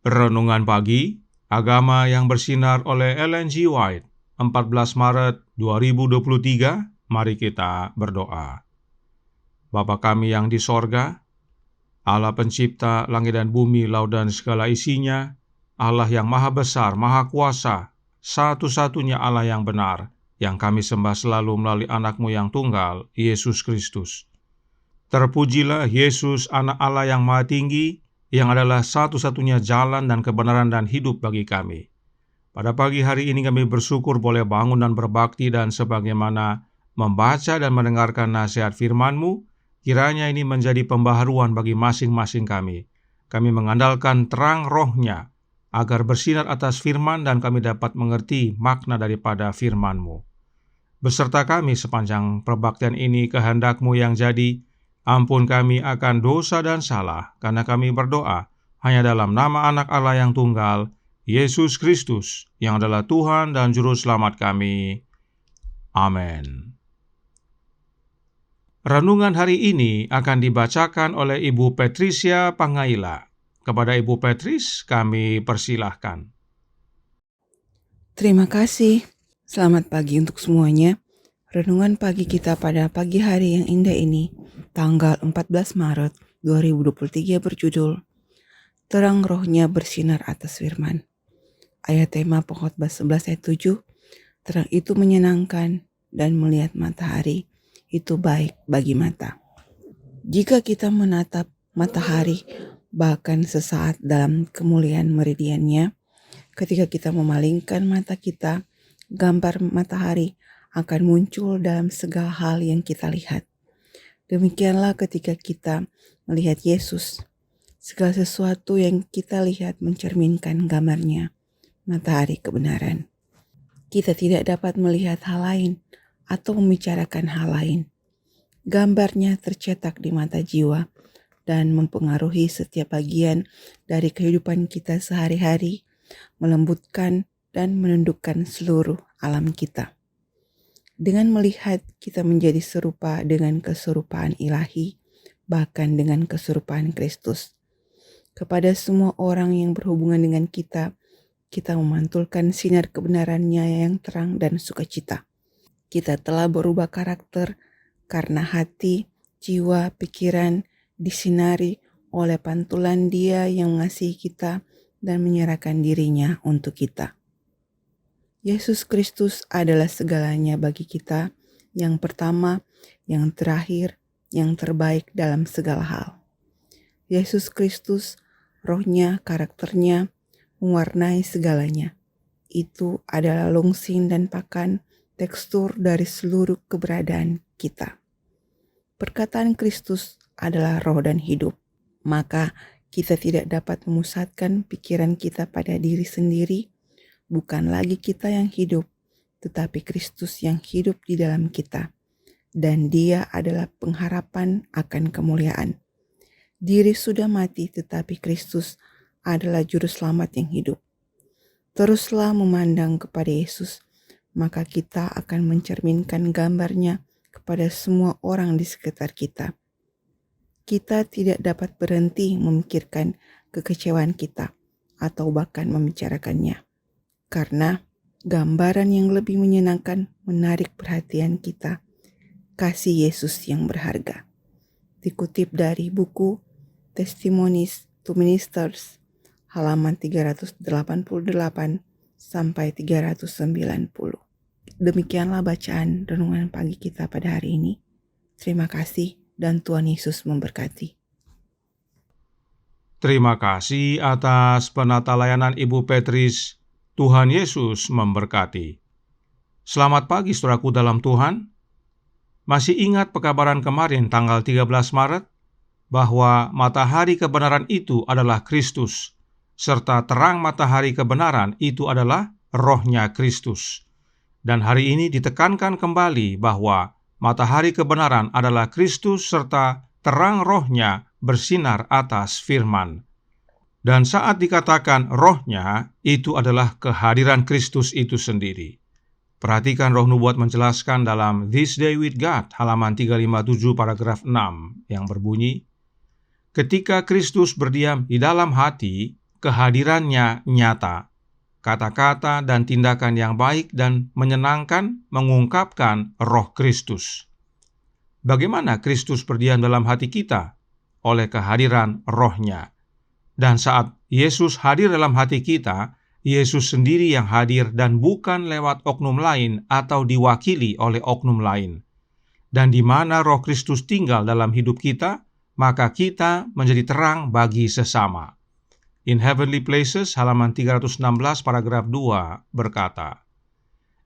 Renungan Pagi, Agama yang Bersinar oleh Ellen G. White, 14 Maret 2023. Mari kita berdoa. Bapa kami yang di sorga, Allah pencipta langit dan bumi, laut dan segala isinya, Allah yang maha besar, maha kuasa, satu-satunya Allah yang benar, yang kami sembah selalu melalui anak-Mu yang tunggal, Yesus Kristus. Terpujilah Yesus, anak Allah yang maha tinggi, yang adalah satu-satunya jalan dan kebenaran dan hidup bagi kami. Pada pagi hari ini kami bersyukur boleh bangun dan berbakti, dan sebagaimana membaca dan mendengarkan nasihat firman-Mu, kiranya ini menjadi pembaharuan bagi masing-masing kami. Kami mengandalkan terang Roh-Nya, agar bersinar atas firman dan kami dapat mengerti makna daripada firman-Mu. Beserta kami sepanjang perbaktian ini, kehendak-Mu yang jadi. Ampun kami akan dosa dan salah, karena kami berdoa hanya dalam nama anak Allah yang tunggal, Yesus Kristus, yang adalah Tuhan dan Juru Selamat kami. Amin. Renungan hari ini akan dibacakan oleh Ibu Patricia Pangaila. Kepada Ibu Patris, kami persilahkan. Terima kasih. Selamat pagi untuk semuanya. Renungan pagi kita pada pagi hari yang indah ini, tanggal 14 Maret 2023 berjudul Terang Roh-Nya Bersinar Atas Firman. Ayat tema Pengkhotbah 11 ayat 7, terang itu menyenangkan dan melihat matahari itu baik bagi mata. Jika kita menatap matahari bahkan sesaat dalam kemuliaan meridiannya, ketika kita memalingkan mata kita, gambar matahari akan muncul dalam segala hal yang kita lihat. Demikianlah ketika kita melihat Yesus. Segala sesuatu yang kita lihat mencerminkan gambarnya, matahari kebenaran. Kita tidak dapat melihat hal lain atau membicarakan hal lain. Gambarnya tercetak di mata jiwa dan mempengaruhi setiap bagian dari kehidupan kita sehari-hari, melembutkan dan menundukkan seluruh alam kita. Dengan melihat, kita menjadi serupa dengan keserupaan ilahi, bahkan dengan keserupaan Kristus. Kepada semua orang yang berhubungan dengan kita memantulkan sinar kebenarannya yang terang dan sukacita. Kita telah berubah karakter karena hati, jiwa, pikiran disinari oleh pantulan Dia yang mengasihi kita dan menyerahkan dirinya untuk kita. Yesus Kristus adalah segalanya bagi kita, yang pertama, yang terakhir, yang terbaik dalam segala hal. Yesus Kristus, Roh-Nya, karakternya, mewarnai segalanya. Itu adalah lungsing dan pakan, tekstur dari seluruh keberadaan kita. Perkataan Kristus adalah roh dan hidup, maka kita tidak dapat memusatkan pikiran kita pada diri sendiri. Bukan lagi kita yang hidup, tetapi Kristus yang hidup di dalam kita. Dan Dia adalah pengharapan akan kemuliaan. Diri sudah mati, tetapi Kristus adalah Juru Selamat yang hidup. Teruslah memandang kepada Yesus, maka kita akan mencerminkan gambarnya kepada semua orang di sekitar kita. Kita tidak dapat berhenti memikirkan kekecewaan kita atau bahkan membicarakannya. Karena gambaran yang lebih menyenangkan menarik perhatian kita, kasih Yesus yang berharga. Dikutip dari buku Testimonies to Ministers, halaman 388 sampai 390. Demikianlah bacaan renungan pagi kita pada hari ini. Terima kasih dan Tuhan Yesus memberkati. Terima kasih atas penata layanan Ibu Patris. Tuhan Yesus memberkati. Selamat pagi saudaraku dalam Tuhan. Masih ingat pekabaran kemarin tanggal 13 Maret? Bahwa matahari kebenaran itu adalah Kristus, serta terang matahari kebenaran itu adalah Roh-Nya Kristus. Dan hari ini ditekankan kembali bahwa matahari kebenaran adalah Kristus serta terang Roh-Nya bersinar atas firman. Dan saat dikatakan Roh-Nya, itu adalah kehadiran Kristus itu sendiri. Perhatikan Roh Nubuat menjelaskan dalam This Day with God, halaman 357 paragraf 6, yang berbunyi, ketika Kristus berdiam di dalam hati, kehadirannya nyata. Kata-kata dan tindakan yang baik dan menyenangkan mengungkapkan Roh Kristus. Bagaimana Kristus berdiam dalam hati kita? Oleh kehadiran Roh-Nya. Dan saat Yesus hadir dalam hati kita, Yesus sendiri yang hadir dan bukan lewat oknum lain atau diwakili oleh oknum lain. Dan di mana Roh Kristus tinggal dalam hidup kita, maka kita menjadi terang bagi sesama. In Heavenly Places, halaman 316, paragraf 2, berkata,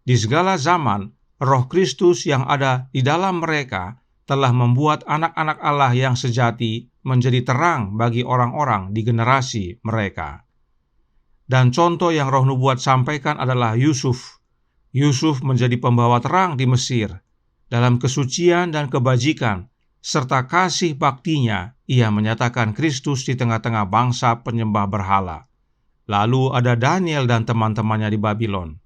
di segala zaman, Roh Kristus yang ada di dalam mereka telah membuat anak-anak Allah yang sejati menjadi terang bagi orang-orang di generasi mereka. Dan contoh yang Roh Nubuat sampaikan adalah Yusuf. Yusuf menjadi pembawa terang di Mesir. Dalam kesucian dan kebajikan, serta kasih baktinya, ia menyatakan Kristus di tengah-tengah bangsa penyembah berhala. Lalu ada Daniel dan teman-temannya di Babylon.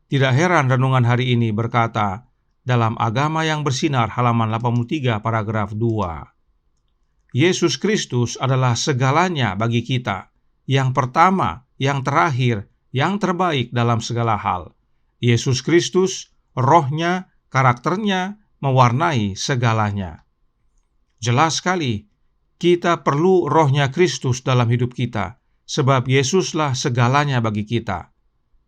Tidak heran renungan hari ini berkata, dalam Agama yang Bersinar halaman 83 paragraf 2. Yesus Kristus adalah segalanya bagi kita, yang pertama, yang terakhir, yang terbaik dalam segala hal. Yesus Kristus, Roh-Nya, karakternya, mewarnai segalanya. Jelas sekali, kita perlu Roh-Nya Kristus dalam hidup kita, sebab Yesuslah segalanya bagi kita.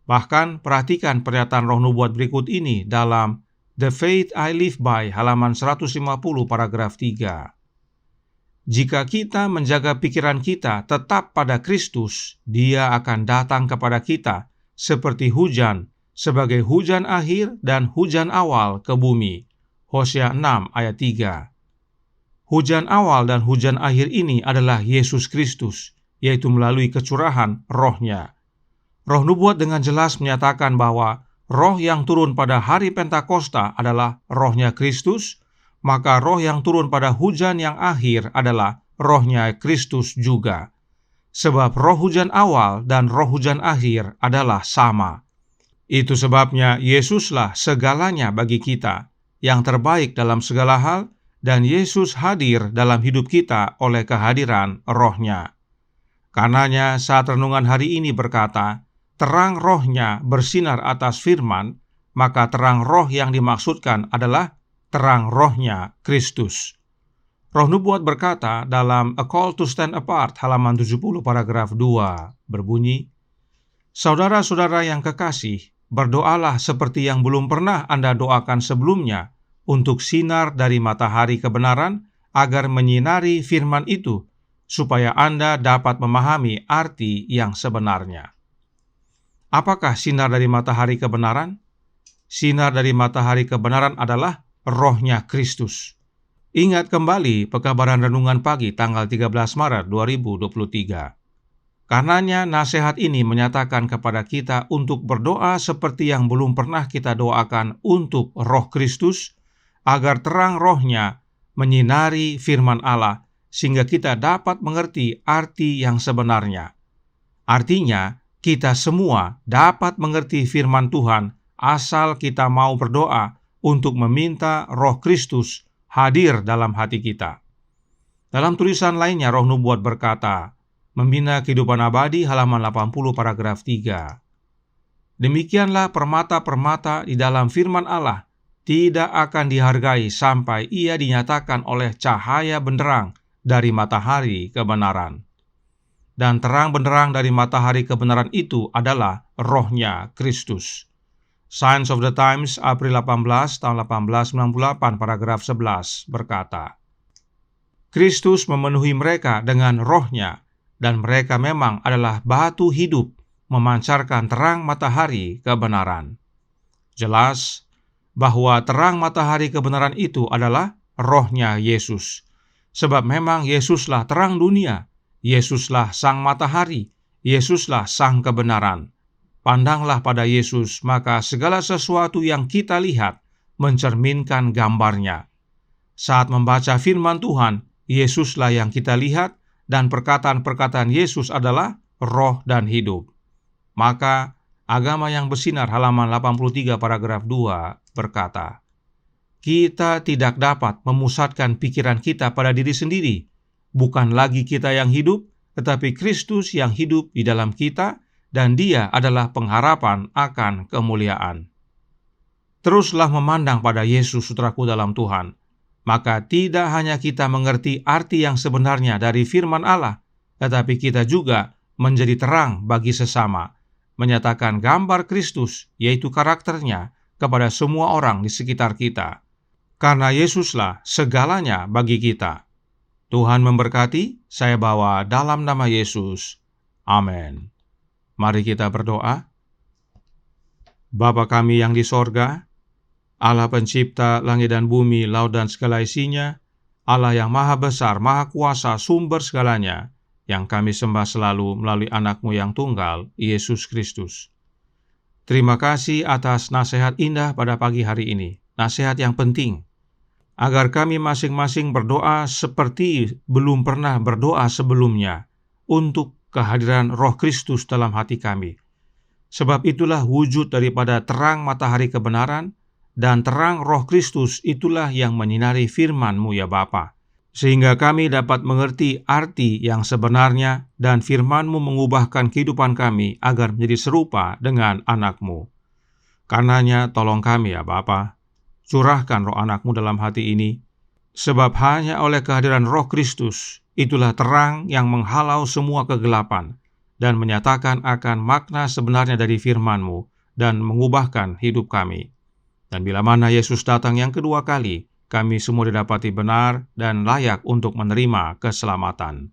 Bahkan perhatikan pernyataan Roh Nubuat berikut ini dalam The Faith I Live By, halaman 150 paragraf 3. Jika kita menjaga pikiran kita tetap pada Kristus, Dia akan datang kepada kita seperti hujan, sebagai hujan akhir dan hujan awal ke bumi. Hosea 6 ayat 3. Hujan awal dan hujan akhir ini adalah Yesus Kristus, yaitu melalui kecurahan Roh-Nya. Roh Nubuat dengan jelas menyatakan bahwa Roh yang turun pada hari Pentakosta adalah Roh-Nya Kristus, maka Roh yang turun pada hujan yang akhir adalah Roh-Nya Kristus juga. Sebab roh hujan awal dan roh hujan akhir adalah sama. Itu sebabnya Yesuslah segalanya bagi kita, yang terbaik dalam segala hal, dan Yesus hadir dalam hidup kita oleh kehadiran Roh-Nya. Karenanya saat renungan hari ini berkata, terang Roh-Nya bersinar atas firman, maka terang Roh yang dimaksudkan adalah terang Roh-Nya Kristus. Roh Nubuat berkata dalam A Call to Stand Apart halaman 70 paragraf 2 berbunyi, saudara-saudara yang kekasih, berdoalah seperti yang belum pernah Anda doakan sebelumnya, untuk sinar dari matahari kebenaran agar menyinari firman itu, supaya Anda dapat memahami arti yang sebenarnya. Apakah sinar dari matahari kebenaran? Sinar dari matahari kebenaran adalah Roh-Nya Kristus. Ingat kembali pekabaran renungan pagi tanggal 13 Maret 2023. Karenanya nasihat ini menyatakan kepada kita untuk berdoa seperti yang belum pernah kita doakan untuk Roh Kristus, agar terang Roh-Nya menyinari firman Allah, sehingga kita dapat mengerti arti yang sebenarnya. Artinya, kita semua dapat mengerti firman Tuhan, asal kita mau berdoa untuk meminta Roh Kristus hadir dalam hati kita. Dalam tulisan lainnya, Roh Nubuat berkata, Membina Kehidupan Abadi, halaman 80 paragraf 3. Demikianlah permata-permata di dalam firman Allah tidak akan dihargai sampai ia dinyatakan oleh cahaya benderang dari matahari kebenaran. Dan terang benderang dari matahari kebenaran itu adalah Roh-Nya Kristus. Signs of the Times, April 18, tahun 1898, paragraf 11, berkata, Kristus memenuhi mereka dengan Roh-Nya, dan mereka memang adalah batu hidup, memancarkan terang matahari kebenaran. Jelas bahwa terang matahari kebenaran itu adalah Roh-Nya Yesus. Sebab memang Yesuslah terang dunia, Yesuslah sang matahari, Yesuslah sang kebenaran. Pandanglah pada Yesus, maka segala sesuatu yang kita lihat mencerminkan gambarnya. Saat membaca firman Tuhan, Yesuslah yang kita lihat, dan perkataan-perkataan Yesus adalah roh dan hidup. Maka Agama yang Bersinar halaman 83 paragraf 2 berkata, kita tidak dapat memusatkan pikiran kita pada diri sendiri. Bukan lagi kita yang hidup, tetapi Kristus yang hidup di dalam kita, dan Dia adalah pengharapan akan kemuliaan. Teruslah memandang pada Yesus, saudaraku dalam Tuhan. Maka tidak hanya kita mengerti arti yang sebenarnya dari firman Allah, tetapi kita juga menjadi terang bagi sesama, menyatakan gambar Kristus, yaitu karakternya, kepada semua orang di sekitar kita. Karena Yesuslah segalanya bagi kita. Tuhan memberkati, saya bawa dalam nama Yesus. Amin. Mari kita berdoa. Bapa kami yang di sorga, Allah pencipta langit dan bumi, laut dan segala isinya, Allah yang maha besar, maha kuasa, sumber segalanya, yang kami sembah selalu melalui anak-Mu yang tunggal, Yesus Kristus. Terima kasih atas nasihat indah pada pagi hari ini, nasihat yang penting, agar kami masing-masing berdoa seperti belum pernah berdoa sebelumnya, untuk kehadiran Roh Kristus dalam hati kami. Sebab itulah wujud daripada terang matahari kebenaran, dan terang Roh Kristus itulah yang menyinari firman-Mu ya Bapa, sehingga kami dapat mengerti arti yang sebenarnya, dan firman-Mu mengubahkan kehidupan kami agar menjadi serupa dengan anak-Mu. Karenanya tolong kami ya Bapa, curahkan roh anak-Mu dalam hati ini, sebab hanya oleh kehadiran Roh Kristus, itulah terang yang menghalau semua kegelapan, dan menyatakan akan makna sebenarnya dari firman-Mu, dan mengubahkan hidup kami. Dan bila mana Yesus datang yang kedua kali, kami semua didapati benar dan layak untuk menerima keselamatan.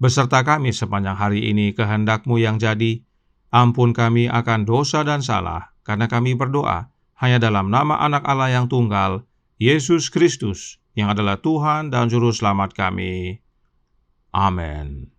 Beserta kami sepanjang hari ini kehendak-Mu yang jadi, ampun kami akan dosa dan salah, karena kami berdoa hanya dalam nama Anak Allah yang tunggal, Yesus Kristus, yang adalah Tuhan dan Juru Selamat kami. Amin.